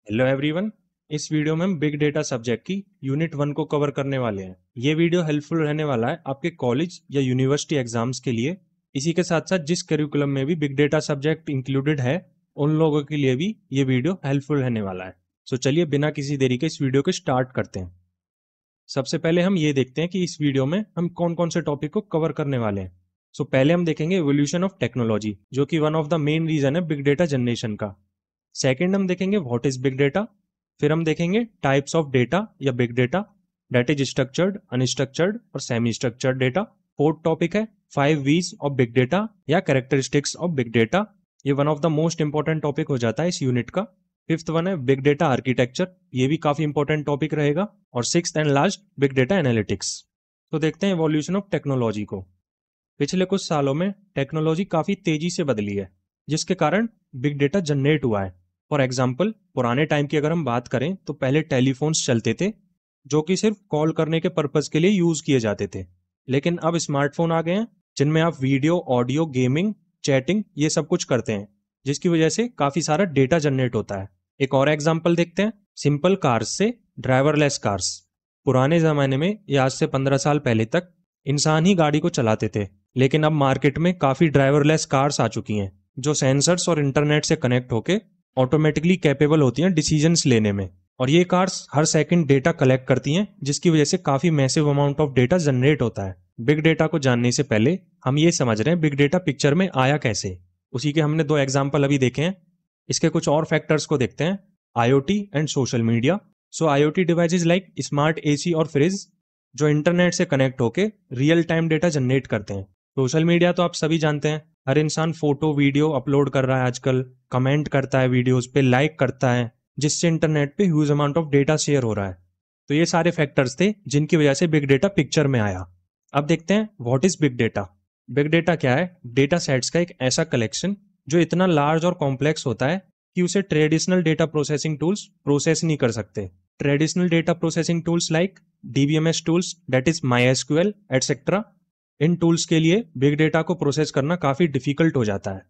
Hello everyone. इस video में हम बिग डेटा सब्जेक्ट की यूनिट 1 को कवर करने वाले हैं। ये वीडियो हेल्पफुल रहने वाला है आपके कॉलेज या यूनिवर्सिटी एग्जाम्स के लिए। इसी के साथ साथ जिस करिकुलम में भी बिग डेटा सब्जेक्ट इंक्लूडेड है उन लोगों के लिए भी ये वीडियो हेल्पफुल रहने वाला है। सो चलिए बिना किसी देरी के इस वीडियो को स्टार्ट करते हैं। सबसे पहले हम ये देखते हैं कि इस वीडियो में हम कौन कौन से टॉपिक को कवर करने वाले हैं। सो पहले हम देखेंगे एवोल्यूशन ऑफ टेक्नोलॉजी, जो कि one of the main reason है बिग डेटा जनरेशन का। सेकंड हम देखेंगे व्हाट इज बिग डेटा। फिर हम देखेंगे टाइप्स ऑफ डेटा या big data, that is structured, unstructured और semi structured data. Fourth topic है 5 V's ऑफ बिग डेटा या कैरेक्टरिस्टिक्स ऑफ बिग डेटा। ये one of the most important topic हो जाता है इस यूनिट का। फिफ्थ वन है बिग डेटा आर्किटेक्चर, ये भी काफी इंपॉर्टेंट टॉपिक रहेगा। और sixth and last big data analytics. तो देखते हैं इवोल्यूशन ऑफ टेक्नोलॉजी को। पिछले कुछ सालों में टेक्नोलॉजी काफी तेजी से बदली है, जिसके कारण बिग डेटा जनरेट हुआ है। फॉर एग्जाम्पल, पुराने टाइम की अगर हम बात करें तो पहले टेलीफोन्स चलते थे जो कि सिर्फ कॉल करने के पर्पज के लिए यूज किए जाते थे। लेकिन अब स्मार्टफोन आ गए हैं जिनमें आप वीडियो, ऑडियो, गेमिंग, चैटिंग ये सब कुछ करते हैं, जिसकी वजह से काफी सारा डेटा जनरेट होता है। एक और एग्जाम्पल देखते हैं, सिंपल कार्स से ड्राइवरलेस कार्स। पुराने जमाने में या आज से 15 साल पहले तक इंसान ही गाड़ी को चलाते थे, लेकिन अब मार्केट में काफी ड्राइवरलेस कार्स आ चुकी हैं जो सेंसर्स और इंटरनेट से कनेक्ट होके ऑटोमेटिकली कैपेबल होती हैं डिसीजंस लेने में। और ये कार्स हर सेकंड डेटा कलेक्ट करती हैं, जिसकी वजह से काफी massive amount of data generate होता है। बिग डेटा को जानने से पहले हम ये समझ रहे हैं बिग डेटा पिक्चर में आया कैसे। उसी के हमने 2 एग्जाम्पल अभी देखे हैं। इसके कुछ और फैक्टर्स को देखते हैं, IoT and social media. So IoT devices like smart AC और फ्रिज जो इंटरनेट से कनेक्ट होके रियल टाइम डेटा जनरेट करते हैं। सोशल मीडिया तो आप सभी जानते हैं, हर इंसान फोटो वीडियो अपलोड कर रहा है आजकल, कमेंट करता है वीडियोस पे, लाइक करता है, जिससे इंटरनेट पे huge amount of data share हो रहा है। तो ये सारे फैक्टर्स थे जिनकी वजह से बिग डेटा पिक्चर में आया। अब देखते हैं what is big data. Big data क्या है? डेटा सेट्स का एक ऐसा कलेक्शन जो इतना लार्ज और कॉम्प्लेक्स होता है कि उसे traditional data processing tools process नहीं कर सकते। Traditional data processing tools like DBMS tools, that is MySQL etcetera, in tools के लिए बिग डेटा को प्रोसेस करना काफी डिफिकल्ट हो जाता है।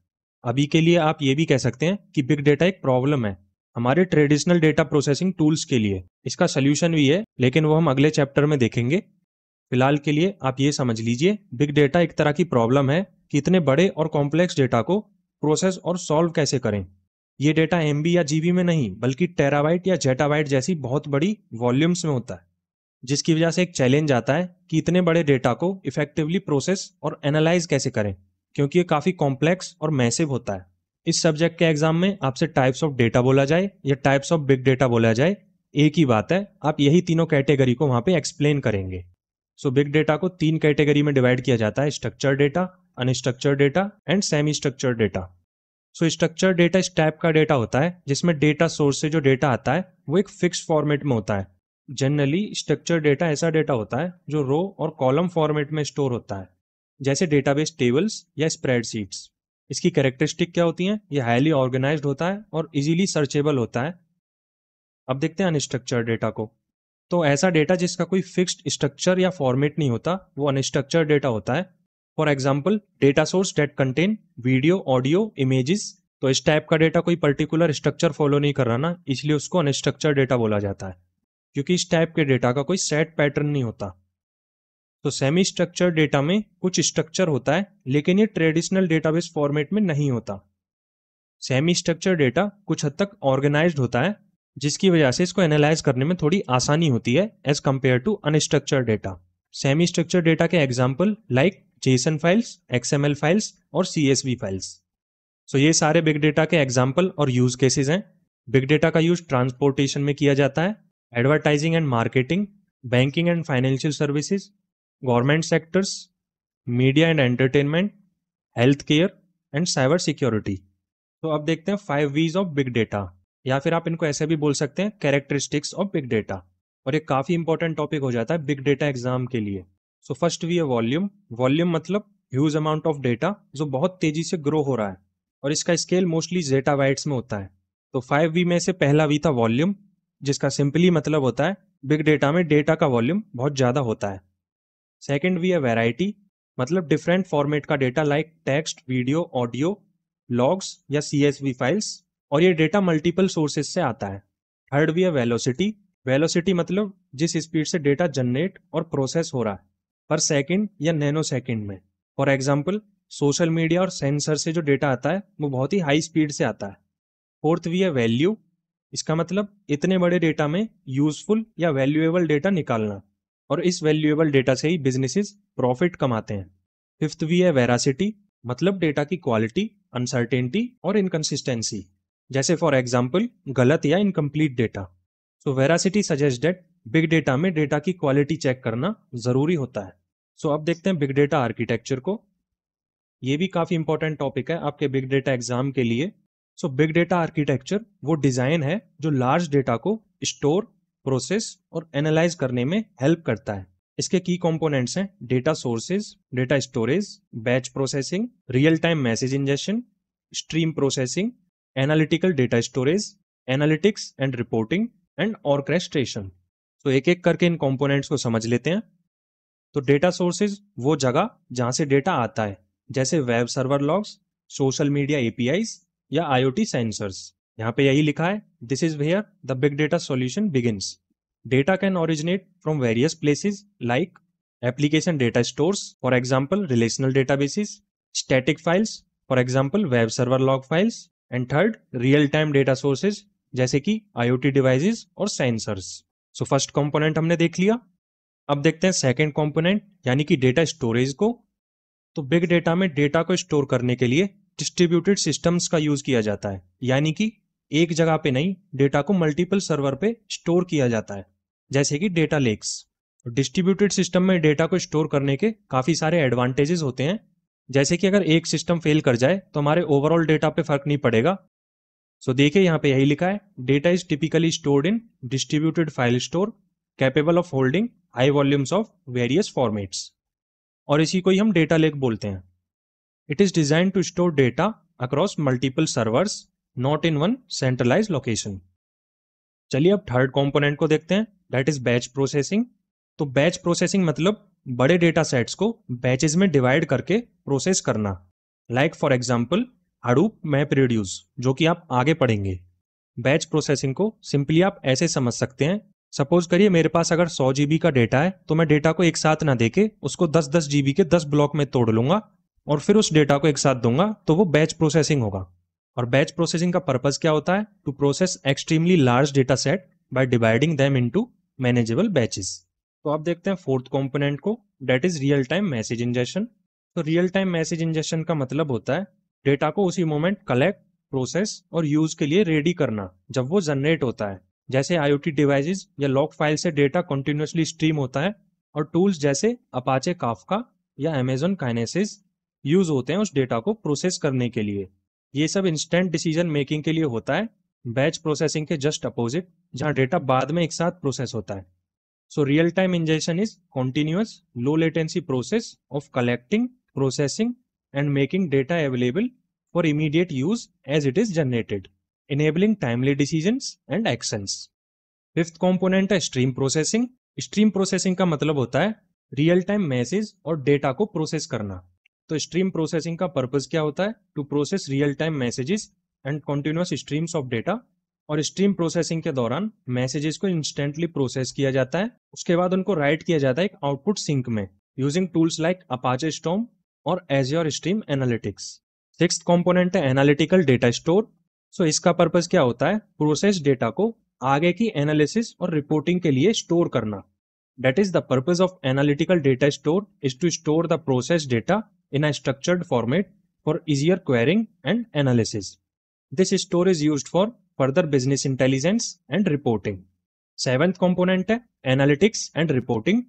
अभी के लिए आप ये भी कह सकते हैं कि बिग डेटा एक प्रॉब्लम है हमारे ट्रेडिशनल डेटा प्रोसेसिंग टूल्स के लिए। इसका सोल्यूशन भी है, लेकिन वो हम अगले चैप्टर में देखेंगे। फिलहाल के लिए आप ये समझ लीजिए, बिग डेटा एक तरह की प्रॉब्लम है कि इतने बड़े और कॉम्प्लेक्स डेटा को प्रोसेस और सॉल्व कैसे करें। ये डेटा एमबी या जीबी में नहीं, बल्कि टेराबाइट या जेटाबाइट जैसी बहुत बड़ी वॉल्यूम्स में होता है, जिसकी वजह से एक चैलेंज आता है कि इतने बड़े डेटा को इफेक्टिवली प्रोसेस और एनालाइज कैसे करें, क्योंकि ये काफी कॉम्प्लेक्स और मैसिव होता है। इस सब्जेक्ट के एग्जाम में आपसे टाइप्स ऑफ डेटा बोला जाए या टाइप्स ऑफ बिग डेटा बोला जाए, एक ही बात है, आप यही तीनों कैटेगरी को वहां पे एक्सप्लेन करेंगे। सो बिग डेटा को 3 कैटेगरी में डिवाइड किया जाता है, structure data, unstructured data and semi structured data. So structure data इस टाइप का डेटा होता है जिसमें डेटा सोर्स से जो डेटा आता है वो एक फिक्स फॉर्मेट में होता है। जनरली स्ट्रक्चर डेटा ऐसा डेटा होता है जो रो और कॉलम फॉर्मेट में स्टोर होता है, जैसे डेटाबेस टेबल्स या स्प्रेडशीट्स। इसकी कैरेक्टरिस्टिक क्या होती हैं? ये हाईली ऑर्गेनाइज्ड होता है और इजीली सर्चेबल होता है। अब देखते हैं अनस्ट्रक्चर्ड डेटा को। तो ऐसा डेटा जिसका कोई फिक्स्ड स्ट्रक्चर या फॉर्मेट नहीं होता, वो अनस्ट्रक्चर्ड डेटा होता है। For example, data source that contain video, audio, images. तो इस टाइप का डेटा कोई पर्टिकुलर स्ट्रक्चर फॉलो नहीं कर रहा ना, इसलिए उसको अनस्ट्रक्चर्ड डेटा बोला जाता है, क्योंकि इस टाइप के डेटा का कोई सेट पैटर्न नहीं होता। तो सेमी स्ट्रक्चर्ड डेटा में कुछ स्ट्रक्चर होता है, लेकिन ये ट्रेडिशनल डेटाबेस फॉर्मेट में नहीं होता। सेमी स्ट्रक्चर्ड डेटा कुछ हद तक ऑर्गेनाइज्ड होता है, जिसकी वजह से इसको एनालाइज करने में थोड़ी आसानी होती है as compare to unstructured data. Semi structured data के example like JSON files, XML files और CSV फाइल्स। सो ये सारे बिग डेटा के एग्जाम्पल और यूज केसेस हैं। बिग डेटा का यूज ट्रांसपोर्टेशन में किया जाता है, advertising and marketing, banking and financial services, government sectors, media and entertainment, health care and cyber security. तो अब देखते हैं 5 V's ऑफ बिग डेटा, या फिर आप इनको ऐसे भी बोल सकते हैं कैरेक्टरिस्टिक्स ऑफ बिग डेटा। और ये काफी इंपॉर्टेंट टॉपिक हो जाता है बिग डेटा एग्जाम के लिए। सो फर्स्ट वी है वॉल्यूम। वॉल्यूम मतलब ह्यूज अमाउंट ऑफ डेटा जो बहुत तेजी से ग्रो हो रहा है, और इसका स्केल मोस्टली जेटाबाइट्स में होता है। तो 5V में से पहला वी था वॉल्यूम, जिसका सिंपली मतलब होता है बिग डेटा में डेटा का वॉल्यूम बहुत ज्यादा होता है। सेकेंड वी है वैरायटी, मतलब डिफरेंट फॉर्मेट का data like text, video, audio, logs या CSV फाइल्स, और ये डेटा मल्टीपल सोर्सेज से आता है। थर्ड भी है वेलोसिटी। वेलोसिटी मतलब जिस स्पीड से डेटा जनरेट और प्रोसेस हो रहा है पर सेकंड या नैनो सेकंड में। फॉर एग्जांपल सोशल मीडिया और सेंसर से जो डेटा आता है वो बहुत ही हाई स्पीड से आता है। फोर्थ भी है वैल्यू। इसका मतलब इतने बड़े डेटा में यूजफुल या वैल्यूएबल डेटा निकालना, और इस वैल्यूएबल डेटा से ही बिजनेसेस प्रॉफिट कमाते हैं। फिफ्थ भी है वेरासिटी, मतलब डेटा की क्वालिटी, अनसर्टेनिटी और इनकंसिस्टेंसी, जैसे फॉर एग्जांपल गलत या incomplete data. So veracity suggest that big data में डेटा की क्वालिटी चेक करना जरूरी होता है। सो अब देखते हैं बिग डेटा आर्किटेक्चर को। ये भी काफी इंपॉर्टेंट टॉपिक है आपके बिग डेटा एग्जाम के लिए। सो बिग डेटा आर्किटेक्चर वो डिजाइन है जो लार्ज डेटा को स्टोर, प्रोसेस और एनालाइज करने में हेल्प करता है। इसके की कंपोनेंट्स हैं data sources, data storage, batch processing, real time message ingestion, stream processing, analytical data storage, analytics and reporting and orchestration. तो एक एक करके इन कंपोनेंट्स को समझ लेते हैं। तो डेटा सोर्सेज वो जगह जहां से डेटा आता है, जैसे web server logs, social media APIs या आईओटी सेंसर्स। यहाँ पे यही लिखा है, this is where the big data solution begins. Data can originate from various places like application data stores, for example relational databases, static files, for example web server log files, and third real time data sources जैसे कि IoT devices और sensors. So first component हमने देख लिया। अब देखते हैं second component यानी कि डेटा स्टोरेज को। तो बिग डेटा में डेटा को स्टोर करने के लिए डिस्ट्रीब्यूटेड सिस्टम्स का यूज किया जाता है, यानी कि एक जगह पे नहीं, डेटा को मल्टीपल सर्वर पे स्टोर किया जाता है, जैसे कि डेटा लेक्स। डिस्ट्रीब्यूटेड सिस्टम में डेटा को स्टोर करने के काफी सारे एडवांटेजेस होते हैं, जैसे कि अगर एक सिस्टम फेल कर जाए तो हमारे ओवरऑल डेटा पे फर्क नहीं पड़ेगा। सो देखिए यहाँ पे यही लिखा है, data is typically stored in distributed file store capable of holding high volumes of various formats, और इसी को ही हम डेटा लेक बोलते हैं। It is design to store data across multiple servers, not in one centralise location. चलिए अब third component को देखते हैं, दैट इज बैच प्रोसेसिंग। तो बैच प्रोसेसिंग मतलब बड़े डेटा सेट्स को बैचेस में डिवाइड करके प्रोसेस करना, like for example Hadoop map reduce, जो कि आप आगे पढ़ेंगे। बैच प्रोसेसिंग को सिंपली आप ऐसे समझ सकते हैं, सपोज करिए मेरे पास अगर 100 जीबी का डेटा है तो मैं डेटा को एक साथ ना देके उसको 10-10 जीबी के 10 ब्लॉक में तोड़ लूंगा और फिर उस डेटा को एक साथ दूंगा, तो वो बैच प्रोसेसिंग होगा। और बैच प्रोसेसिंग का पर्पस क्या होता है? To process extremely large data set by dividing them into manageable batches. तो अब देखते हैं फोर्थ कंपोनेंट को, that is real time message ingestion. तो रियल टाइम मैसेज इंजेशन का मतलब होता है डेटा को उसी मोमेंट कलेक्ट, प्रोसेस और यूज के लिए रेडी करना जब वो जनरेट होता है। जैसे आईओटी डिवाइसेस या लॉग फाइल से डेटा कंटिन्यूअसली स्ट्रीम होता है, और टूल्स जैसे अपाचे काफका या अमेजन काइनेसिस यूज होते हैं उस डेटा को प्रोसेस करने के लिए। ये सब इंस्टेंट डिसीजन मेकिंग के लिए होता है, बैच प्रोसेसिंग के जस्ट अपोजिट, जहां डेटा बाद में एक साथ प्रोसेस होता है। So real time injection is continuous low latency process of collecting, processing and making data available for immediate use as it is generated, enabling timely decisions and actions. Fifth component है stream processing. Stream processing का मतलब होता है real time message और data को process करना। तो stream processing का पर्पस क्या होता है? To process real time messages and continuous streams of data. और स्ट्रीम प्रोसेसिंग के दौरान मैसेजेस को इंस्टेंटली प्रोसेस किया जाता है, उसके बाद उनको राइट किया जाता है एक आउटपुट सिंक में using tools like Apache Storm और Azure Stream Analytics. Sixth component है एनालिटिकल डेटा स्टोर। सो इसका पर्पस क्या होता है? प्रोसेस डेटा को आगे की एनालिसिस और रिपोर्टिंग के लिए स्टोर करना। That is the purpose of analytical data store is to store the process data in a structured format for easier querying and analysis. This store is used for further business intelligence and reporting. Seventh component है analytics and reporting.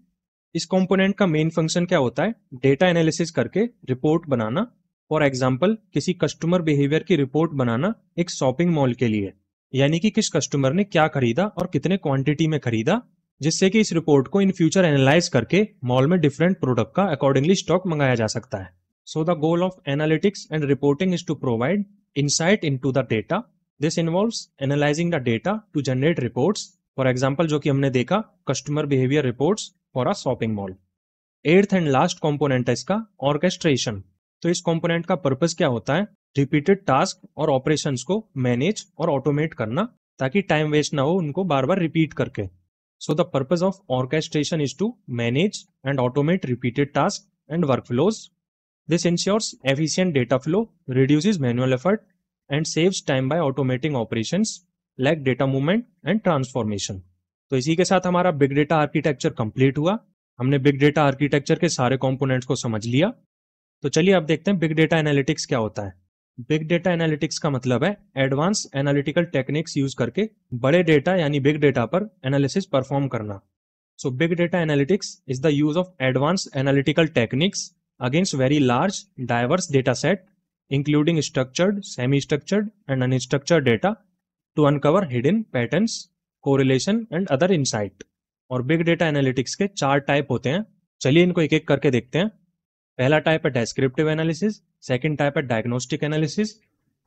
इस component का main function क्या होता है? Data analysis करके report बनाना। For example किसी customer behaviour की रिपोर्ट बनाना एक शॉपिंग मॉल के लिए, यानी कि किस कस्टमर ने क्या खरीदा और कितने क्वांटिटी में खरीदा, जिससे कि इस रिपोर्ट को इन फ्यूचर एनालाइज करके मॉल में डिफरेंट प्रोडक्ट का अकॉर्डिंगली स्टॉक मंगाया जा सकता है। So the goal of analytics and reporting is to provide insight into the data. This involves analysing the data to generate reports, for example जो कि हमने देखा customer behaviour reports for a shopping mall. Eighth and last component है इसका orchestration. तो इस component का purpose क्या होता है? रिपीटेड टास्क और ऑपरेशंस को मैनेज और ऑटोमेट करना। ताकि टाइम वेस्ट ना हो उनको बार बार रिपीट करके। So the purpose of orchestration is to manage and automate repeated task and workflows. This ensures efficient data flow, reduces manual effort, and saves time by automating operations like data movement and transformation। तो इसी के साथ हमारा big data architecture complete हुआ। हमने big data architecture के सारे components को समझ लिया। तो चलिए अब देखते हैं बिग डेटा एनालिटिक्स क्या होता है। बिग डेटा एनालिटिक्स का मतलब है एडवांस एनालिटिकल टेक्निक्स यूज करके बड़े डेटा यानी बिग डेटा पर एनालिसिस परफॉर्म करना। So big data analytics is the use of advanced analytical techniques against very large, diverse data set, including structured, semi-structured, and unstructured data to uncover hidden patterns, correlation, and other insight। और big data analytics के 4 type होते हैं। चलिए इनको एक एक करके देखते हैं। पहला टाइप है डेस्क्रिप्टिव एनालिसिस, सेकंड टाइप है डायग्नोस्टिक एनालिसिस,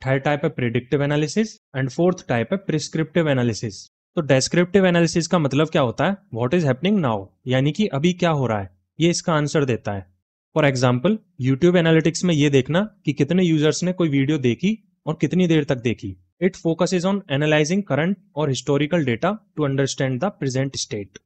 थर्ड टाइप है predictive analysis and fourth type है प्रिस्क्रिप्टिव एनालिसिस। तो डेस्क्रिप्टिव एनालिसिस का मतलब क्या होता है? व्हाट इज हैपनिंग नाउ, यानी कि अभी क्या हो रहा है, ये इसका आंसर देता है। फॉर एग्जाम्पल यूट्यूब एनालिटिक्स में ये देखना कि कितने यूजर्स ने कोई वीडियो देखी और कितनी देर तक देखी। It focuses on analysing current और historical data to understand the present state.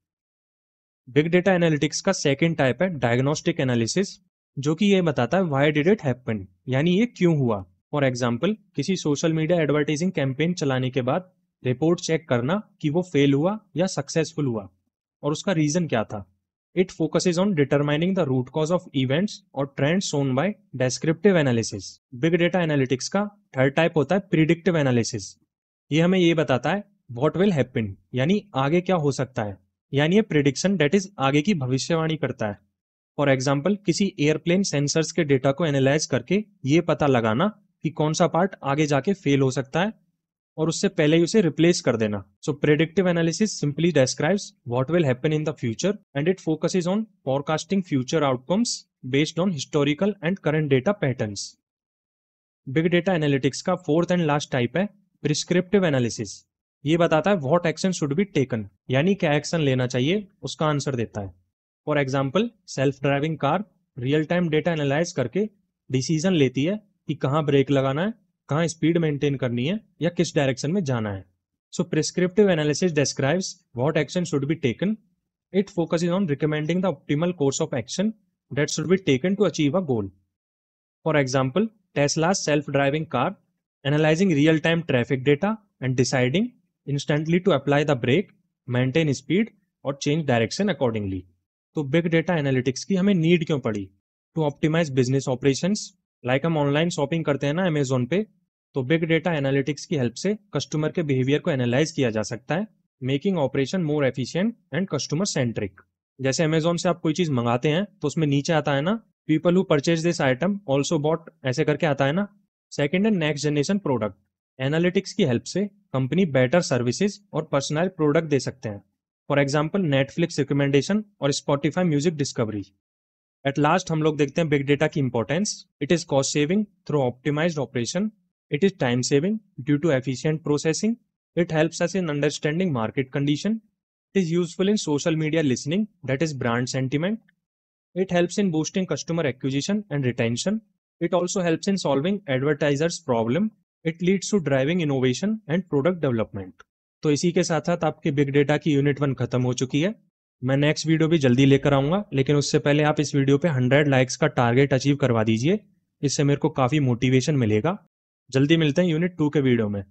Big data analytics का सेकेंड टाइप है डायग्नोस्टिक एनालिसिस, जो कि ये बताता है व्हाई डिड इट हैपन, यानी ये क्यों हुआ। फॉर एग्जाम्पल किसी सोशल मीडिया एडवर्टाइजिंग कैंपेन चलाने के बाद रिपोर्ट चेक करना कि वो फेल हुआ या सक्सेसफुल हुआ और उसका रीजन क्या था। It focuses on determining the root cause of events और trends shown by descriptive analysis. Big data analytics का थर्ड टाइप होता है प्रिडिक्टिव एनालिसिस। ये हमें ये बताता है व्हाट विल हैपन, यानी आगे क्या हो सकता है, यानी ये प्रिडिक्शन डेट इज आगे की भविष्यवाणी करता है। फॉर एग्जाम्पल किसी एयरप्लेन सेंसर्स के डेटा को एनालाइज करके ये पता लगाना कि कौन सा पार्ट आगे जाके फेल हो सकता है और उससे पहले ही उसे रिप्लेस कर देना। So predictive analysis simply describes what will happen in the future and it focuses on forecasting future outcomes based on historical and current data patterns. Big data analytics का फोर्थ एंड लास्ट टाइप है prescriptive analysis. ये बताता है what action should be taken, यानी क्या action लेना चाहिए, उसका आंसर देता है। For example self driving car real time data analyse करके डिसीजन लेती है कि कहाँ ब्रेक लगाना है, कहाँ स्पीड मेंटेन करनी है या किस डायरेक्शन में जाना है। So prescriptive analysis describes what action should be taken. It focuses on recommending the optimal course of action that should be taken to achieve a goal. For example Tesla's self-driving car analyzing real-time traffic data and deciding instantly to apply the brake, maintain speed और change direction accordingly। तो big data analytics की हमें need क्यों पड़ी? To optimise business operations. Like हम online shopping करते हैं ना अमेजोन पे, तो बिग डेटा एनालिटिक्स की हेल्प से कस्टमर के बिहेवियर को एनालाइज किया जा सकता है, making operation more efficient and customer centric. जैसे अमेजोन से आप कोई चीज मंगाते हैं तो उसमें नीचे आता है ना people who purchase this item also bought, ऐसे करके आता है ना। सेकेंड है नेक्स्ट जनरेशन प्रोडक्ट। एनालिटिक्स की हेल्प से कंपनी बेटर सर्विसेज और पर्सनल प्रोडक्ट दे सकते हैं। फॉर एग्जाम्पल नेटफ्लिक्स रिकमेंडेशन और Spotify music discovery. At last हम लोग देखते हैं बिग डेटा की importance. It is cost saving through optimised operation, it is time saving due to efficient processing, it helps us in understanding market condition, it is useful in social media listening that is brand sentiment, it helps in boosting customer acquisition and retention, it also helps in solving advertisers problem, it leads to driving innovation and product development। तो इसी के साथ साथ आपके big data की unit 1 खत्म हो चुकी है। मैं नेक्स्ट वीडियो भी जल्दी लेकर आऊंगा, लेकिन उससे पहले आप इस वीडियो पे 100 लाइक्स का टारगेट अचीव करवा दीजिए, इससे मेरे को काफी मोटिवेशन मिलेगा। जल्दी मिलते हैं यूनिट 2 के वीडियो में।